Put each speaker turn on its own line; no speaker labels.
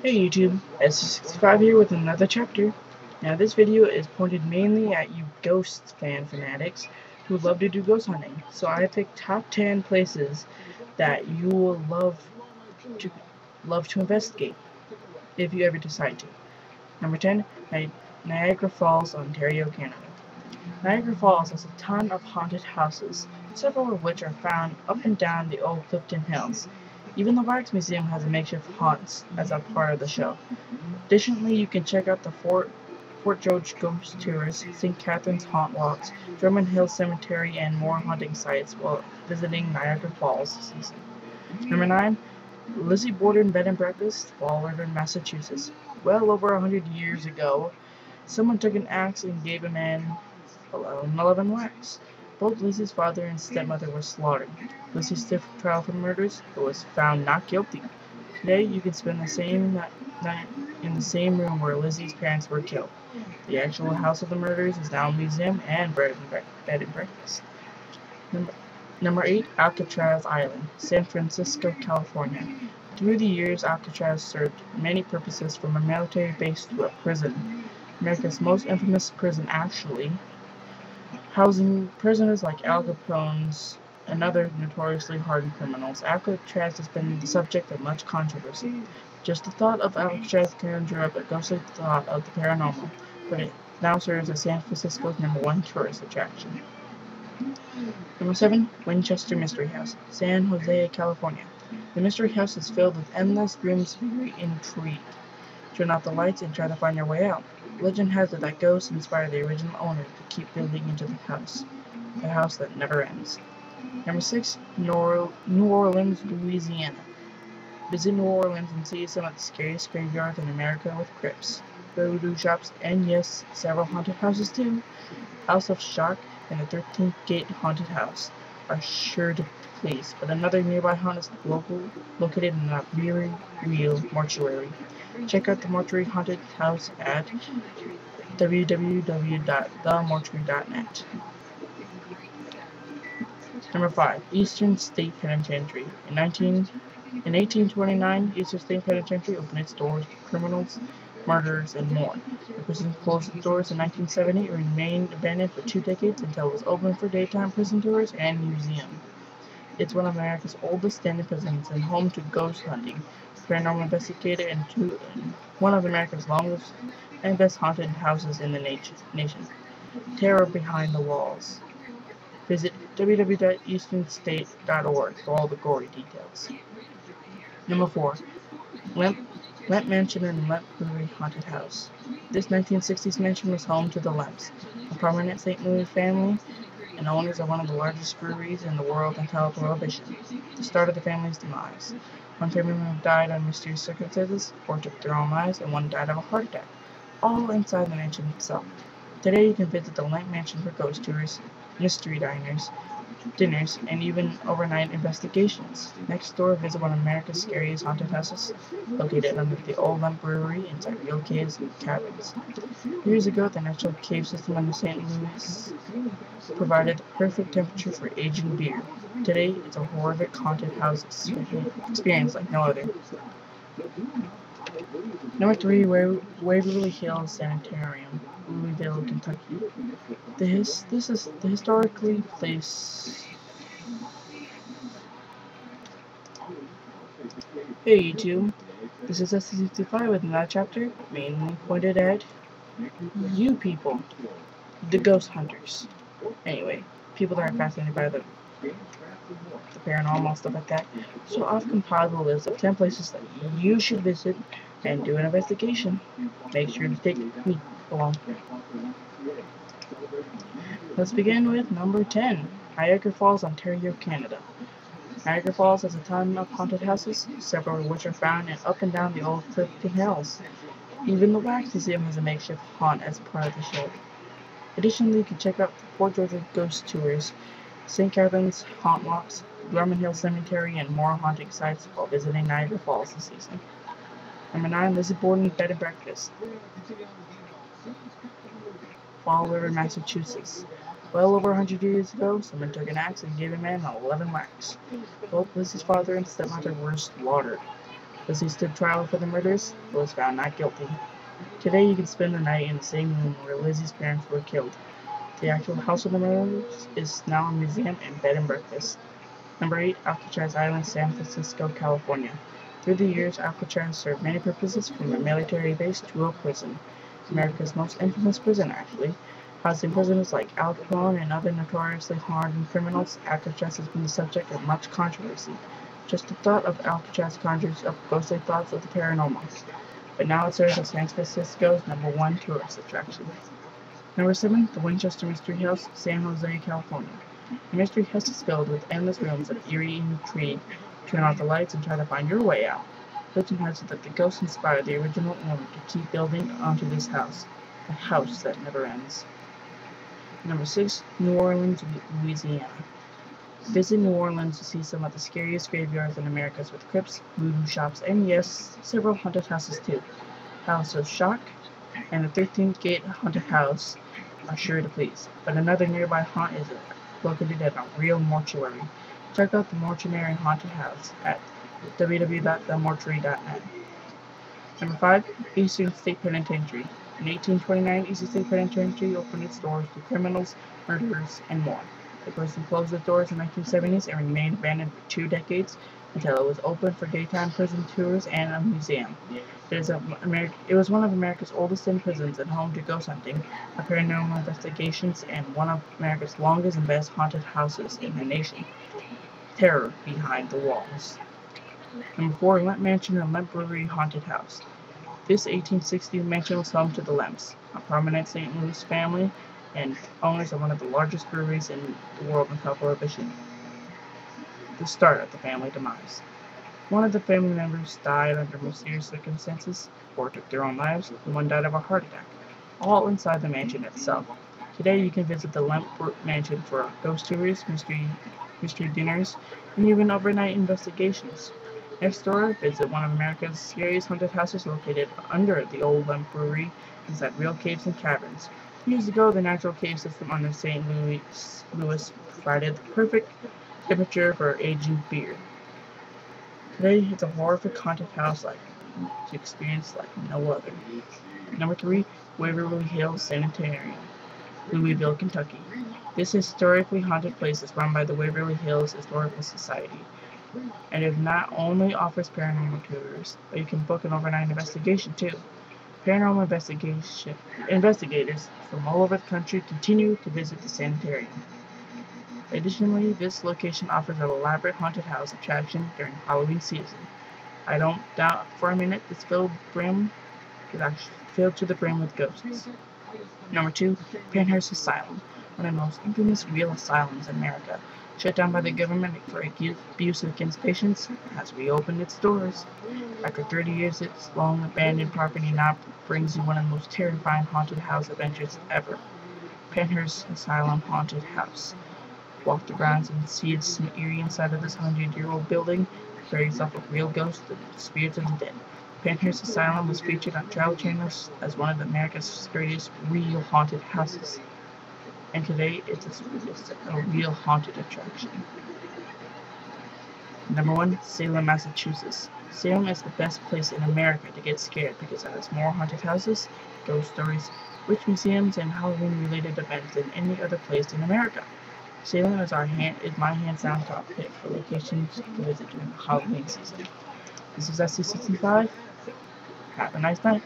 Hey YouTube, S65 here with another chapter. Now this video is pointed mainly at you ghost fanatics who love to do ghost hunting. So I picked top 10 places that you will love to investigate if you ever decide to. Number 10, Niagara Falls, Ontario, Canada. Niagara Falls has a ton of haunted houses, several of which are found up and down the old Clifton Hills. Even the Wax Museum has a makeshift haunts as a part of the show. Additionally, you can check out the Fort George Ghost Tours, St. Catharines Haunt Walks, Drummond Hill Cemetery, and more haunting sites while visiting Niagara Falls this season. Number 9. Lizzie Borden Bed and Breakfast, Fall River, Massachusetts. Well over 100 years ago, someone took an axe and gave a man 11 whacks. Both Lizzie's father and stepmother were slaughtered. Lizzie stood for trial for murders, but was found not guilty. Today, you can spend the same night in the same room where Lizzie's parents were killed. The actual house of the murders is now a museum and bed and breakfast. Number 8, Alcatraz Island, San Francisco, California. Through the years, Alcatraz served many purposes from a military base to a prison. America's most infamous prison, actually, housing prisoners like Al Capone's and other notoriously hardened criminals. Alcatraz has been the subject of much controversy. Just the thought of Alcatraz can conjure up a ghostly thought of the paranormal, but it now serves as San Francisco's #1 tourist attraction. Number 7, Winchester Mystery House, San Jose, California. The Mystery House is filled with endless rooms of intrigue. Turn out the lights and try to find your way out. Legend has it that ghosts inspired the original owner to keep building into the house that never ends. Number 6, New Orleans, Louisiana. Visit New Orleans and see some of the scariest graveyards in America with crypts, voodoo shops, and yes, several haunted houses too. House of Shock and the 13th Gate Haunted House are sure to please, but another nearby haunt is located in a very real mortuary. Check out the Mortuary Haunted House at www.themortuary.net. Number 5, Eastern State Penitentiary. In 1829, Eastern State Penitentiary opened its doors to criminals, murderers, and more. The prison closed its doors in 1970 and remained abandoned for 2 decades until it was opened for daytime prison tours and museum. It's one of America's oldest standing prisons and home to ghost hunting, paranormal investigator, and one of America's longest and best haunted houses in the nation. Terror behind the walls. Visit www.easternstate.org for all the gory details. Number 4, Lemp Mansion and Lemp Brewery Haunted House. This 1960s mansion was home to the Lemps, a prominent St. Louis family and owners of one of the largest breweries in the world until Prohibition, the start of the family's demise. One family member died under mysterious circumstances, 4 took their own lives, and 1 died of a heart attack, all inside the mansion itself. Today you can visit the Lemp Mansion for ghost tours, mystery dinners, and even overnight investigations. Next door, visit one of America's scariest haunted houses, located under the old Lemp Brewery inside real caves and cabins. Years ago, the natural cave system under St. Louis provided the perfect temperature for aging beer. Today, it's a horrific haunted house experience like no other. Number 3, Waverly Hills Sanitarium, Louisville, Kentucky. This is the historically place. Hey YouTube, this is S65 with another chapter, mainly pointed at you people, the ghost hunters. Anyway, people that are fascinated by the paranormal, stuff like that. So I've compiled a list of 10 places that you should visit and do an investigation. Make sure to take me along. Let's begin with number 10, Niagara Falls, Ontario, Canada. Niagara Falls has a ton of haunted houses, several of which are found up and down the old Clifton Hills. Even the Wax Museum has a makeshift haunt as part of the show. Additionally, you can check out the Fort George Ghost Tours, St. Catharines Haunt Walks, Drummond Hill Cemetery, and more haunting sites while visiting Niagara Falls this season. Number 9, Lizzie Borden Bed and Breakfast, Fall River, Massachusetts. Well over 100 years ago, someone took an axe and gave a man 11 whacks. Both Lizzie's father and stepmother were slaughtered. As he stood trial for the murders, he was found not guilty. Today you can spend the night in the same room where Lizzie's parents were killed. The actual house of the murders is now a museum and bed and breakfast. Number 8, Alcatraz Island, San Francisco, California. Through the years, Alcatraz served many purposes, from a military base to a prison. America's most infamous prison, actually. Housing prisoners like Al Capone and other notoriously hardened criminals, Alcatraz has been the subject of much controversy. Just the thought of Alcatraz conjures up ghostly thoughts of the paranormal. But now it serves as San Francisco's #1 tourist attraction. Number 7, the Winchester Mystery House, San Jose, California. The mystery house is filled with endless rooms of eerie intrigue. Turn off the lights and try to find your way out. Legend has it that the ghosts inspired the original owner to keep building onto this house, a house that never ends. Number 6, New Orleans, Louisiana. Visit New Orleans to see some of the scariest graveyards in America, with crypts, voodoo shops, and yes, several haunted houses too. House of Shock and the 13th Gate Haunted House are sure to please, but another nearby haunt is located at a real mortuary. Check out the Mortuary Haunted House at www.themortuary.net. Number 5, Eastern State Penitentiary. In 1829, Eastern State Penitentiary opened its doors to criminals, murderers, and more. The person closed the doors in the 1970s and remained abandoned for 2 decades until it was opened for daytime prison tours and a museum. It was one of America's oldest prisons and home to ghost hunting, paranormal investigations, and one of America's longest and best haunted houses in the nation. Terror behind the walls. Number 4, Lemp Mansion and Lemp Brewery Haunted House. This 1860 mansion was home to the Lemps, a prominent St. Louis family and owners of one of the largest breweries in the world until Prohibition. The start of the family demise. One of the family members died under mysterious circumstances, 4 took their own lives, and 1 died of a heart attack, all inside the mansion itself. Today you can visit the Lemp Mansion for ghost tours, mystery dinners, and even overnight investigations. Next door, visit one of America's scariest haunted houses located under the old Lemp Brewery inside real caves and caverns. Years ago, the natural cave system under St. Louis provided the perfect temperature for aging beer. Today, it's a horrific haunted house to experience like no other. Number 3, Waverly Hills Sanitarium, Louisville, Kentucky. This historically haunted place is run by the Waverly Hills Historical Society, and it not only offers paranormal tours, but you can book an overnight investigation too. Paranormal investigators from all over the country continue to visit the sanitarium. Additionally, this location offers an elaborate haunted house attraction during Halloween season. I don't doubt for a minute this filled to the brim with ghosts. Number 2, Penhurst Asylum, one of the most infamous real asylums in America. Shut down by the government for abuse against patients, has reopened its doors. After 30 years, its long abandoned property now brings you one of the most terrifying haunted house adventures ever. Penhurst Asylum Haunted House. Walk the grounds and see it's eerie inside of this 100-year-old building. Prepare yourself with real ghosts and spirits of the dead. Penhurst Asylum was featured on Travel Channel as one of America's scariest real haunted houses. And today, it's a real haunted attraction. Number 1, Salem, Massachusetts. Salem is the best place in America to get scared because it has more haunted houses, ghost stories, witch museums, and Halloween-related events than any other place in America. Salem is my hands-down top pick for locations to visit during the Halloween season. This is SC65. Have a nice night.